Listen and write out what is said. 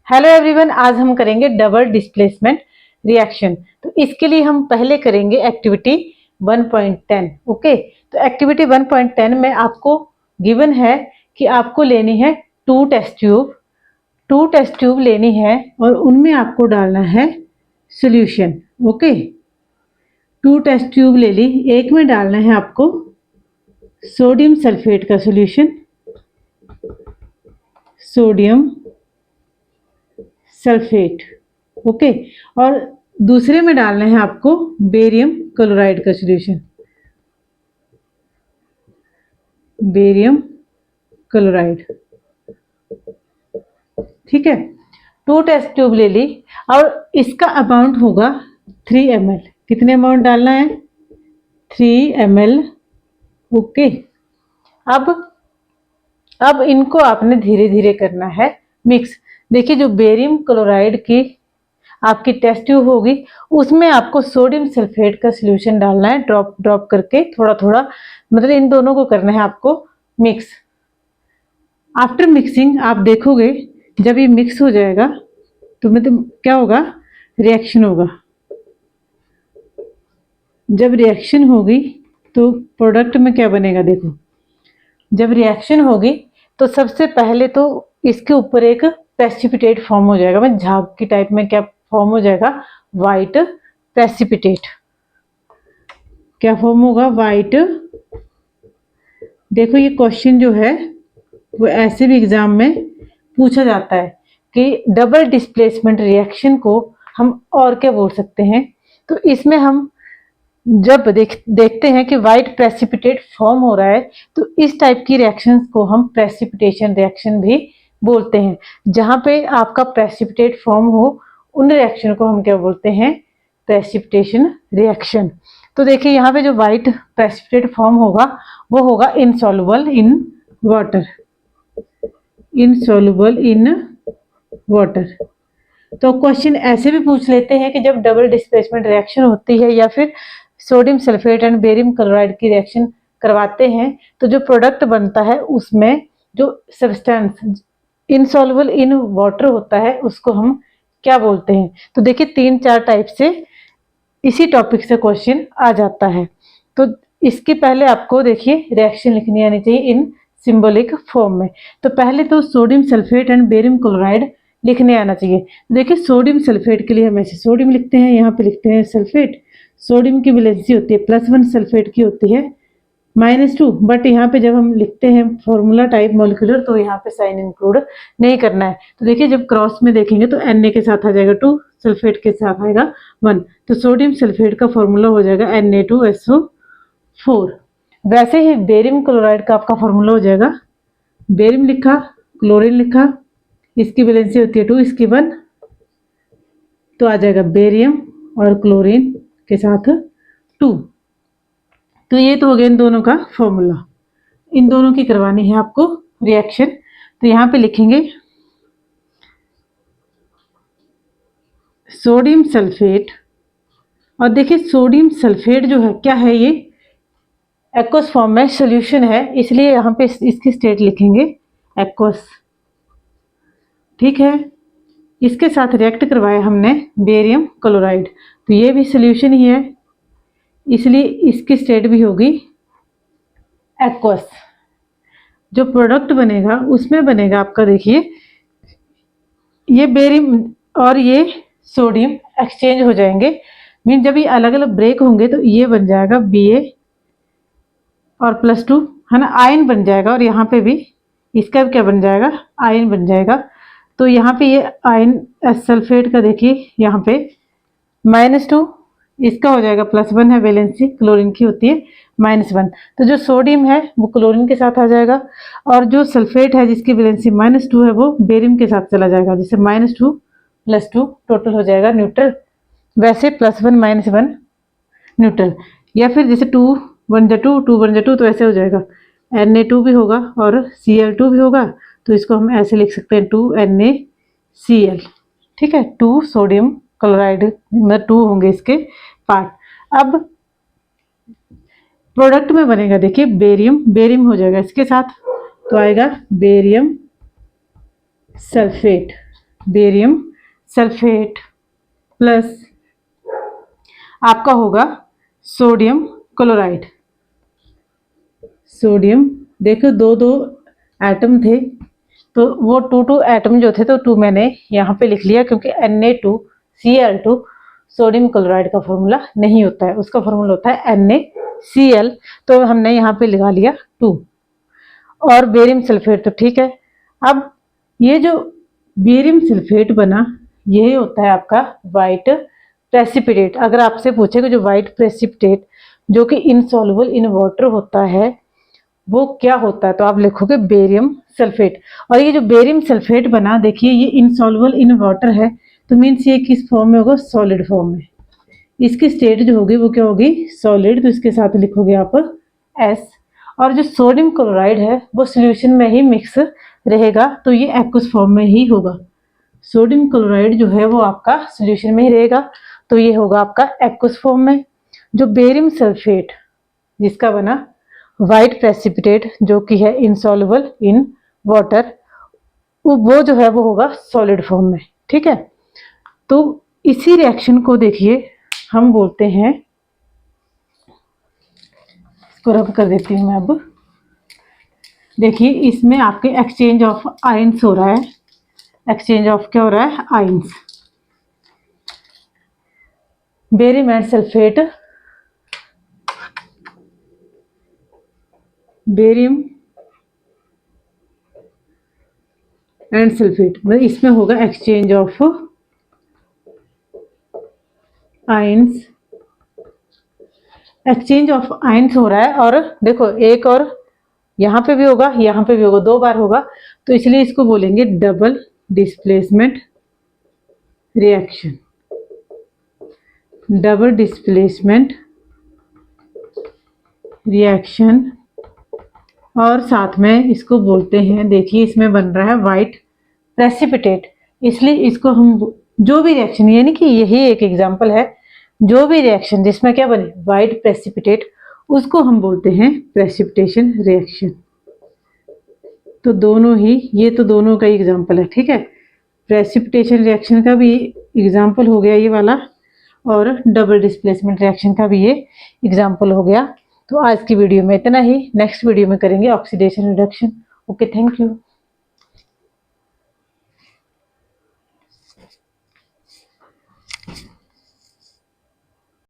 Hello everyone, आज हम करेंगे डबल डिस्प्लेसमेंट रिएक्शन। तो इसके लिए हम पहले करेंगे एक्टिविटी 1.10। ओके, तो एक्टिविटी 1.10 में आपको गिवन है कि आपको लेनी है टू टेस्ट ट्यूब लेनी है और उनमें आपको डालना है solution. Okay, two test tube ले ली, एक में डालना है आपको सोडियम सल्फेट का सॉल्यूशन, सोडियम सल्फेट। ओके, और दूसरे में डालना है आपको बेरियम क्लोराइड का सॉल्यूशन, बेरियम क्लोराइड। ठीक है, टू टेस्ट ट्यूब ले ली और इसका अमाउंट होगा 3 ml। कितने अमाउंट डालना है? 3 ml। ओके, अब इनको आपने धीरे धीरे करना है मिक्स। देखिए, जो बेरियम क्लोराइड की आपकी टेस्ट ट्यूब होगी उसमें आपको सोडियम सल्फेट का सॉल्यूशन डालना है, ड्रॉप ड्रॉप करके, थोड़ा थोड़ा, मतलब इन दोनों को करना है आपको मिक्स। आफ्टर मिक्सिंग आप देखोगे जब ये मिक्स हो जाएगा तो मतलब क्या होगा, रिएक्शन होगा। जब रिएक्शन होगी तो प्रोडक्ट में क्या बनेगा, देखो। जब रिएक्शन होगी तो सबसे पहले तो इसके ऊपर एक प्रेसिपिटेट फॉर्म हो जाएगा, मैं झाग की टाइप में क्या फॉर्म हो जाएगा, वाइट प्रेसिपिटेट। क्या फॉर्म होगा? वाइट। देखो, ये क्वेश्चन जो है वो ऐसे भी एग्जाम में पूछा जाता है कि डबल डिस्प्लेसमेंट रिएक्शन को हम और क्या बोल सकते हैं। तो इसमें हम जब देखते हैं कि वाइट प्रेसिपिटेट फॉर्म हो रहा है तो इस टाइप की रिएक्शंस को हम प्रेसिपिटेशन रिएक्शन भी बोलते हैं। जहाँ पे आपका प्रेसिपिटेट फॉर्म हो उन रिएक्शन को हम क्या बोलते हैं, प्रेसिपिटेशन रिएक्शन। तो देखिए, यहाँ पे जो वाइट प्रेसिपिटेट फॉर्म होगा वो होगा insoluble in water, insoluble in water. तो क्वेश्चन ऐसे भी पूछ लेते हैं कि जब डबल डिस्प्लेसमेंट रिएक्शन होती है या फिर sodium sulphate and barium chloride की रिएक्शन करवाते हैं तो जो प्रोडक्ट बनता है उसमें जो सब्सटेंस इनसॉल्युबल इन वाटर होता है उसको हम क्या बोलते हैं। तो देखिए, 3-4 टाइप से इसी टॉपिक से क्वेश्चन आ जाता है। तो इसके पहले आपको देखिए रिएक्शन लिखनी आनी चाहिए इन सिंबॉलिक फॉर्म में। तो पहले तो sodium sulphate and barium chloride लिखने आना चाहिए। देखिए, सोडियम सल्फेट के लिए हम ऐसे सोडियम लिखते हैं, यहाँ पे लिखते हैं सल्फेट। सोडियम की वैलेंसी होती है +1, सल्फेट की होती है -2। बट यहाँ पे जब हम लिखते हैं फॉर्मूला टाइप मॉलिक्यूलर तो यहाँ पे साइन इंक्लूड नहीं करना है। तो देखिए, जब क्रॉस में देखेंगे तो Na के साथ आ जाएगा 2, सल्फेट के साथ आएगा 1। तो सोडियम सल्फेट का फॉर्मूला हो जाएगा Na2SO4। वैसे ही बेरियम क्लोराइड का आपका फॉर्मूला हो जाएगा, बेरियम लिखा, क्लोरीन लिखा, इसकी वैलेंसी होती है 2, इसकी 1, तो आ जाएगा बेरियम और क्लोरीन के साथ 2। तो ये तो हो गया इन दोनों का फॉर्मूला। इन दोनों की करवानी है आपको रिएक्शन। तो यहाँ पे लिखेंगे सोडियम सल्फेट, और देखिए सोडियम सल्फेट जो है क्या है, ये एक्वस फॉर्म में सॉल्यूशन है, इसलिए यहाँ पे इसकी स्टेट लिखेंगे एक्वस। ठीक है, इसके साथ रिएक्ट करवाया हमने बेरियम क्लोराइड, तो ये भी सॉल्यूशन ही है, इसलिए इसकी स्टेट भी होगी एक्वस। जो प्रोडक्ट बनेगा उसमें बनेगा आपका, देखिए ये बेरियम और ये सोडियम एक्सचेंज हो जाएंगे, मीन जब ये अलग अलग ब्रेक होंगे तो ये बन जाएगा Ba और +2, है ना, आयन बन जाएगा। और यहाँ पे भी इसका क्या बन जाएगा, आयन बन जाएगा। तो यहाँ पे ये आयन सल्फेट का देखिए यहाँ पे -2, इसका हो जाएगा +1 है, वैलेंसी क्लोरीन की होती है -1। तो जो सोडियम है वो क्लोरीन के साथ आ जाएगा और जो सल्फेट है जिसकी वैलेंसी -2 है वो बेरियम के साथ चला जाएगा, जिससे -2 +2 टोटल हो जाएगा न्यूट्रल। वैसे +1 -1 न्यूट्रल, या फिर जैसे 2 1 जा 2 2 1 जा 2, तो ऐसे हो जाएगा Na2 भी होगा और Cl2 भी होगा, तो इसको हम ऐसे लिख सकते हैं 2NaCl। ठीक है, 2 सोडियम क्लोराइड में 2 होंगे इसके पार्ट। अब प्रोडक्ट में बनेगा, देखिए बेरियम, बेरियम हो जाएगा इसके साथ, तो आएगा barium sulphate, barium sulphate plus आपका होगा सोडियम क्लोराइड। सोडियम देखो दो दो एटम थे, तो वो टू एटम जो थे तो टू मैंने यहाँ पे लिख लिया, क्योंकि Na2Cl2 सोडियम क्लोराइड का फॉर्मूला नहीं होता है, उसका फॉर्मूला होता है NaCl, तो हमने यहाँ पे लगा लिया 2। और बेरियम सल्फेट तो ठीक है। अब ये जो बेरियम सल्फेट बना, यही होता है आपका वाइट प्रेसिपिटेट। अगर आपसे पूछे कि जो वाइट प्रेसिपिटेट जो कि इनसॉल्युबल इन वाटर होता है वो क्या होता है, तो आप लिखोगे बेरियम सल्फेट। और ये जो बेरियम सल्फेट बना, देखिए ये इनसॉल्युबल इन वाटर है, तो मीन्स ये किस फॉर्म में होगा, सॉलिड फॉर्म में। इसकी स्टेट जो होगी वो क्या होगी, सॉलिड, तो इसके साथ लिखोगे आप S। और जो सोडियम क्लोराइड है वो सोल्यूशन में ही मिक्स रहेगा, तो ये एक्वस फॉर्म में ही होगा। सोडियम क्लोराइड जो है वो आपका सोल्यूशन में ही रहेगा, तो ये होगा आपका एक्वस फॉर्म में। जो बेरियम सल्फेट जिसका बना वाइट प्रेसिपिटेट जो कि है इनसॉल्युबल इन वाटर, वो जो है वो होगा सॉलिड फॉर्म में। ठीक है, तो इसी रिएक्शन को देखिए हम बोलते हैं, इसको रब कर देती हूँ मैं। अब देखिए इसमें आपके एक्सचेंज ऑफ आयंस हो रहा है। एक्सचेंज ऑफ क्या हो रहा है, ions. Barium and sulphate, barium and sulphate, मतलब इसमें होगा exchange of ions. Exchange of ions हो रहा है, और देखो एक और यहाँ पे भी होगा, यहाँ पे भी होगा, 2 बार होगा, तो इसलिए इसको बोलेंगे double displacement reaction. Double displacement reaction, और साथ में इसको बोलते हैं, देखिए इसमें बन रहा है वाइट प्रेसिपिटेट, इसलिए इसको हम जो भी रिएक्शन, यानी कि यही एक एग्जांपल है, जो भी रिएक्शन जिसमें क्या बने वाइट प्रेसिपिटेट, उसको हम बोलते हैं प्रेसिपिटेशन रिएक्शन। तो दोनों ही, ये तो दोनों का एग्जांपल है। ठीक है, प्रेसिपिटेशन रिएक्शन का भी एग्जांपल हो गया ये वाला, और डबल डिस्प्लेसमेंट रिएक्शन का भी ये एग्जांपल हो गया। तो आज की वीडियो में इतना ही, नेक्स्ट वीडियो में करेंगे oxidation reduction. Okay, thank you.